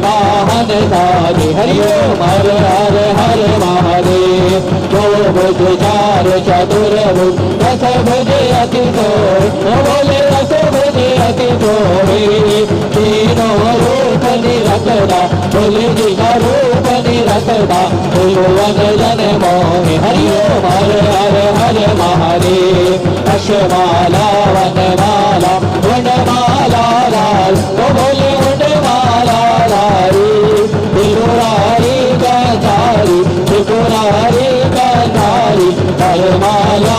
वाहन धारी हरि ओम हर हर हर महादेव। जो भुज चार चतुर भुज दस भुज अति जोर बोले दस भुज अति जोरी। तीनों रूप निरखदा बोले जी का रूप निरखदा भुवन जन मोहि हरि ओम हर हर हर महादेव। अश्वमाला वनमाला वनमाला लाल बोले वनमाला लारी। त्रिपुरारी गंधारी त्रिपुरारी गंधारी हर माला